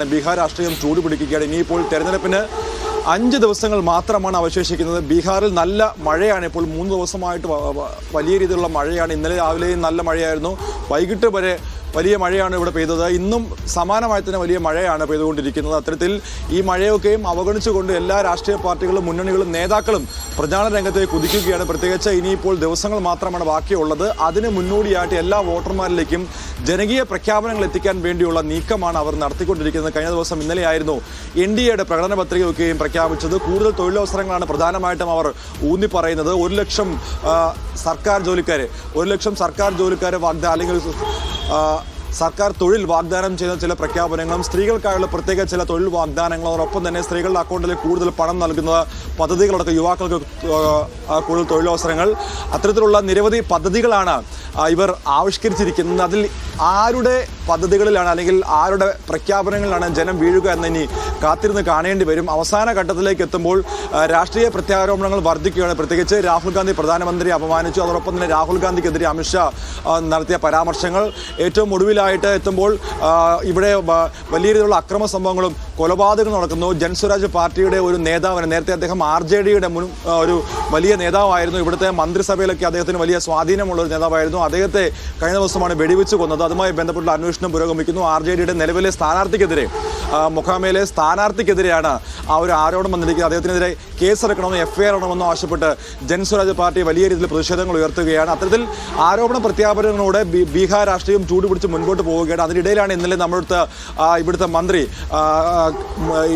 ബീഹാർ രാഷ്ട്രീയം ചൂടുപിടിക്കുകയാണ്. ഇനിയിപ്പോൾ തെരഞ്ഞെടുപ്പിന് 5 ദിവസങ്ങൾ മാത്രമാണ് അവശേഷിക്കുന്നത്. ബീഹാറിൽ നല്ല മഴയാണ്. ഇപ്പോൾ 3 ദിവസമായിട്ട് വലിയ രീതിയിലുള്ള മഴയാണ്. ഇന്നലെ രാവിലെയും നല്ല മഴയായിരുന്നു. വൈകിട്ട് വരെ വലിയ മഴയാണ് ഇവിടെ പെയ്തത്. ഇന്നും സമാനമായി തന്നെ വലിയ മഴയാണ് പെയ്തുകൊണ്ടിരിക്കുന്നത്. അത്തരത്തിൽ ഈ മഴയൊക്കെയും അവഗണിച്ചുകൊണ്ട് എല്ലാ രാഷ്ട്രീയ പാർട്ടികളും മുന്നണികളും നേതാക്കളും പ്രചാരണ രംഗത്തേക്ക് കുതിക്കുകയാണ്. പ്രത്യേകിച്ച് ഇനിയിപ്പോൾ ദിവസങ്ങൾ മാത്രമാണ് ബാക്കിയുള്ളത്. അതിന് മുന്നോടിയായിട്ട് എല്ലാ വോട്ടർമാരിലേക്കും ജനകീയ പ്രഖ്യാപനങ്ങൾ എത്തിക്കാൻ വേണ്ടിയുള്ള നീക്കമാണ് അവർ നടത്തിക്കൊണ്ടിരിക്കുന്നത്. കഴിഞ്ഞ ദിവസം ഇന്നലെയായിരുന്നു NDAയുടെ പ്രകടന പത്രികയൊക്കെയും പ്രഖ്യാപിച്ചത്. കൂടുതൽ തൊഴിലവസരങ്ങളാണ് പ്രധാനമായിട്ടും അവർ ഊന്നി പറയുന്നത്. 1 ലക്ഷം സർക്കാർ ജോലിക്കാരെ വാഗ്ദാനം അല്ലെങ്കിൽ സർക്കാർ തൊഴിൽ വാഗ്ദാനം ചെയ്യുന്ന ചില പ്രഖ്യാപനങ്ങളും സ്ത്രീകൾക്കായുള്ള പ്രത്യേക ചില തൊഴിൽ വാഗ്ദാനങ്ങളും അതോടൊപ്പം തന്നെ സ്ത്രീകളുടെ അക്കൗണ്ടിലേക്ക് കൂടുതൽ പണം നൽകുന്ന പദ്ധതികളടക്കം യുവാക്കൾക്ക് കൂടുതൽ തൊഴിലവസരങ്ങൾ, അത്തരത്തിലുള്ള നിരവധി പദ്ധതികളാണ് ഇവർ ആവിഷ്കരിച്ചിരിക്കുന്നത്. അതിൽ ആരുടെ പദ്ധതികളിലാണ് അല്ലെങ്കിൽ ആരുടെ പ്രഖ്യാപനങ്ങളിലാണ് ജനം വീഴുക എന്ന് ഇനി കാത്തിരുന്ന് കാണേണ്ടി വരും. അവസാന ഘട്ടത്തിലേക്ക് എത്തുമ്പോൾ രാഷ്ട്രീയ പ്രത്യാരോപണങ്ങൾ വർദ്ധിക്കുകയാണ്. പ്രത്യേകിച്ച് രാഹുൽ ഗാന്ധി പ്രധാനമന്ത്രിയെ അപമാനിച്ചു. അതോടൊപ്പം തന്നെ രാഹുൽ ഗാന്ധിക്കെതിരെ അമിത്ഷാ നടത്തിയ പരാമർശങ്ങൾ, ഏറ്റവും ഒടുവിലായിട്ട് എത്തുമ്പോൾ ഇവിടെ വലിയ രീതിയിലുള്ള അക്രമ സംഭവങ്ങളും കൊലപാതകങ്ങളും നടക്കുന്നു. ജൻസ്വരാജ് പാർട്ടിയുടെ ഒരു നേതാവിന്, നേരത്തെ അദ്ദേഹം RJDയുടെ ഒരു വലിയ നേതാവായിരുന്നു. ഇവിടുത്തെ മന്ത്രിസഭയിലൊക്കെ അദ്ദേഹത്തിന് വലിയ സ്വാധീനമുള്ള ഒരു നേതാവായിരുന്നു. അദ്ദേഹത്തെ കഴിഞ്ഞ ദിവസമാണ് വെടിവെച്ച് കൊന്നത്. അതുമായി ബന്ധപ്പെട്ടുള്ള അന്വേഷണം പുരോഗമിക്കുന്നു. RJDയുടെ നിലവിലെ സ്ഥാനാർത്ഥിക്കെതിരെ, മൊഖാമയിലെ സ്ഥാനാർത്ഥിക്കെതിരെയാണ് ആ ഒരു ആരോപണം വന്നിരിക്കുന്നത്. അദ്ദേഹത്തിനെതിരെ കേസെടുക്കണമെന്നോ FIR ഇടണമെന്നോ ആവശ്യപ്പെട്ട് ജൻസ്വരാജ് പാർട്ടി വലിയ രീതിയിൽ പ്രതിഷേധങ്ങൾ ഉയർത്തുകയാണ്. അത്തരത്തിൽ ആരോപണ പ്രത്യാപനങ്ങളോടെ ബീഹാർ രാഷ്ട്രീയം ചൂടുപിടിച്ച് മുൻപോട്ട് പോവുകയാണ്. അതിനിടയിലാണ് ഇന്നലെ ഇവിടുത്തെ മന്ത്രി,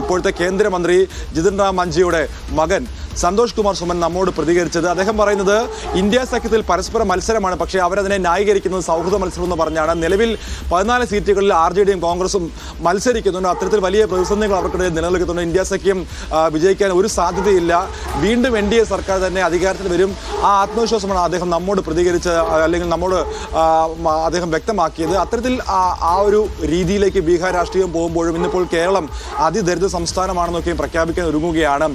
ഇപ്പോഴത്തെ കേന്ദ്രമന്ത്രി ജിതിൻ റാം മഞ്ചിയുടെ മകൻ സന്തോഷ് കുമാർ സുമൻ നമ്മോട് പ്രതികരിച്ചത്. അദ്ദേഹം പറയുന്നത് ഇന്ത്യ സഖ്യത്തിൽ പരസ്പര മത്സരമാണ്, പക്ഷേ അവരതിനെ ന്യായീകരിക്കുന്നത് സൗഹൃദ മത്സരം എന്ന് പറഞ്ഞാണ്. നിലവിൽ 14 സീറ്റുകളിൽ RJDയും കോൺഗ്രസും മത്സരിക്കുന്നുണ്ട്. അത്തരത്തിൽ വലിയ പ്രതിസന്ധികൾ അവർക്കിടയിൽ നിലനിൽക്കുന്നുണ്ട്. ഇന്ത്യ സഖ്യം വിജയിക്കാൻ ഒരു സാധ്യതയില്ല. വീണ്ടും NDA സർക്കാർ തന്നെ അധികാരത്തിൽ വരും. ആ ആത്മവിശ്വാസമാണ് അദ്ദേഹം നമ്മോട് പ്രതികരിച്ച് അല്ലെങ്കിൽ അദ്ദേഹം വ്യക്തമാക്കിയത്. അത്തരത്തിൽ ആ ഒരു രീതിയിലേക്ക് ബീഹാർ രാഷ്ട്രീയം പോകുമ്പോഴും ഇന്നിപ്പോൾ കേരളം അതിദരിദ്ര സംസ്ഥാനമാണെന്നൊക്കെയും പ്രഖ്യാപിക്കാൻ ഒരുങ്ങുകയാണ്.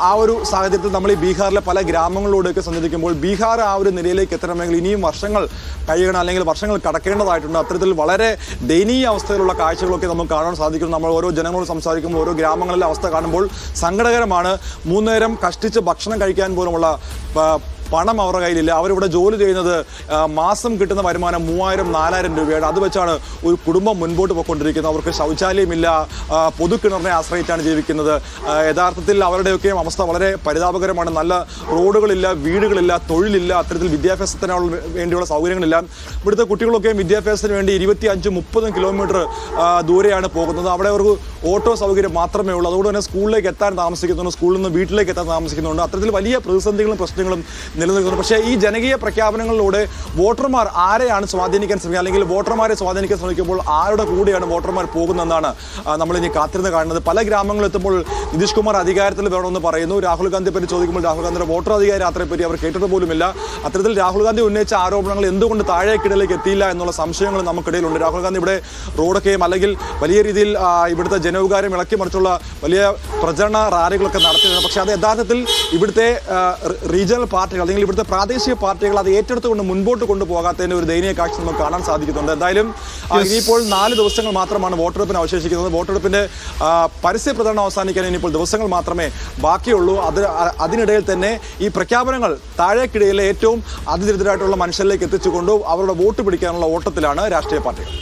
ആ ഒരു സാഹചര്യത്തിൽ നമ്മൾ ഈ ബീഹാറിലെ പല ഗ്രാമങ്ങളിലൂടെയൊക്കെ സഞ്ചരിക്കുമ്പോൾ ബീഹാർ ആ ഒരു നിലയിലേക്ക് എത്തണമെങ്കിൽ ഇനിയും വർഷങ്ങൾ കഴിയണം, അല്ലെങ്കിൽ വർഷങ്ങൾ കടക്കേണ്ടതായിട്ടുണ്ട്. അത്തരത്തിൽ വളരെ ദയനീയ അവസ്ഥയിലുള്ള കാഴ്ചകളൊക്കെ നമുക്ക് കാണാൻ സാധിക്കും. നമ്മൾ ഓരോ ജനങ്ങളോട് സംസാരിക്കുമ്പോൾ, ഓരോ ഗ്രാമങ്ങളിലെ അവസ്ഥ കാണുമ്പോൾ സങ്കടകരമാണ്. 3 നേരം കഷ്ടിച്ച് ഭക്ഷണം കഴിക്കാൻ പോലുമുള്ള പണം അവരുടെ കയ്യിലില്ല. അവരിവിടെ ജോലി ചെയ്യുന്നത് മാസം കിട്ടുന്ന വരുമാനം 3000-4000 രൂപയാണ്. അത് വെച്ചാണ് ഒരു കുടുംബം മുൻപോട്ട് പോയിക്കൊണ്ടിരിക്കുന്നത്. അവർക്ക് ശൗചാലയമില്ല, പൊതുക്കിണറിനെ ആശ്രയിച്ചാണ് ജീവിക്കുന്നത്. യഥാർത്ഥത്തിൽ അവരുടെയൊക്കെയും അവസ്ഥ വളരെ പരിതാപകരമാണ്. നല്ല റോഡുകളില്ല, വീടുകളില്ല, തൊഴിലില്ല, അത്തരത്തിൽ വിദ്യാഭ്യാസത്തിന് വേണ്ടിയുള്ള സൗകര്യങ്ങളില്ല. ഇവിടുത്തെ കുട്ടികളൊക്കെയും വിദ്യാഭ്യാസത്തിന് വേണ്ടി 25-30 കിലോമീറ്റർ ദൂരെയാണ് പോകുന്നത്. അവിടെ അവർക്ക് ഓട്ടോ സൗകര്യം മാത്രമേ ഉള്ളൂ. അതുകൊണ്ട് തന്നെ സ്കൂളിലേക്ക് എത്താൻ താമസിക്കുന്നുണ്ട്, സ്കൂളിൽ നിന്ന് വീട്ടിലേക്ക് എത്താൻ താമസിക്കുന്നുണ്ട്. അത്തരത്തിൽ വലിയ പ്രതിസന്ധികളും പ്രശ്നങ്ങളും നിലനിൽക്കുന്നു. പക്ഷേ ഈ ജനകീയ പ്രഖ്യാപനങ്ങളിലൂടെ വോട്ടർമാർ ആരെയാണ് സ്വാധീനിക്കാൻ ശ്രമിക്കുക, അല്ലെങ്കിൽ വോട്ടർമാരെ സ്വാധീനിക്കാൻ ശ്രമിക്കുമ്പോൾ ആരുടെ കൂടെയാണ് വോട്ടർമാർ പോകുന്നതെന്നാണ് നമ്മളിനി കാത്തിരുന്ന് കാണുന്നത്. പല ഗ്രാമങ്ങളിലെത്തുമ്പോൾ നിതീഷ് കുമാർ അധികാരത്തിൽ വേണമെന്ന് പറയുന്നു. രാഹുൽ ഗാന്ധിയെ പറ്റി ചോദിക്കുമ്പോൾ രാഹുൽ ഗാന്ധിയുടെ വോട്ടർ അധികാര യാത്രയെപ്പറ്റി അവർ കേട്ടിട്ട് പോലുമില്ല. അത്തരത്തിൽ രാഹുൽ ഗാന്ധി ഉന്നയിച്ച ആരോപണങ്ങൾ എന്തുകൊണ്ട് താഴേക്കിടയിലേക്ക് എത്തിയില്ല എന്നുള്ള സംശയങ്ങൾ നമുക്കിടയിലുണ്ട്. രാഹുൽ ഗാന്ധി ഇവിടെ റോഡൊക്കെയും അല്ലെങ്കിൽ വലിയ രീതിയിൽ ഇവിടുത്തെ ജനവികാരം ഇളക്കി മറിച്ചുള്ള വലിയ പ്രചരണ റാലികളൊക്കെ നടത്തിയിരുന്നു. പക്ഷേ അത് യഥാർത്ഥത്തിൽ ഇവിടുത്തെ റീജിയണൽ പാർട്ടികൾ അല്ലെങ്കിൽ ഇവിടുത്തെ പ്രാദേശിക പാർട്ടികൾ അത് ഏറ്റെടുത്തുകൊണ്ട് മുൻപോട്ട് കൊണ്ടുപോകാത്തതിൻ്റെ ഒരു ദയനീയ കാഴ്ച നമുക്ക് കാണാൻ സാധിക്കുന്നുണ്ട്. എന്തായാലും ഇനിയിപ്പോൾ 4 ദിവസങ്ങൾ മാത്രമാണ് വോട്ടെടുപ്പിന് അവശേഷിക്കുന്നത്. വോട്ടെടുപ്പിൻ്റെ പരസ്യ പ്രചരണം അവസാനിക്കാൻ ഇനിയിപ്പോൾ ദിവസങ്ങൾ മാത്രമേ ബാക്കിയുള്ളൂ. അതിനിടയിൽ തന്നെ ഈ പ്രഖ്യാപനങ്ങൾ താഴേക്കിടയിലെ ഏറ്റവും അതിദരിദ്രരായിട്ടുള്ള മനുഷ്യരിലേക്ക് എത്തിച്ചുകൊണ്ട് അവരുടെ വോട്ട് പിടിക്കാനുള്ള ഓട്ടത്തിലാണ് രാഷ്ട്രീയ പാർട്ടികൾ.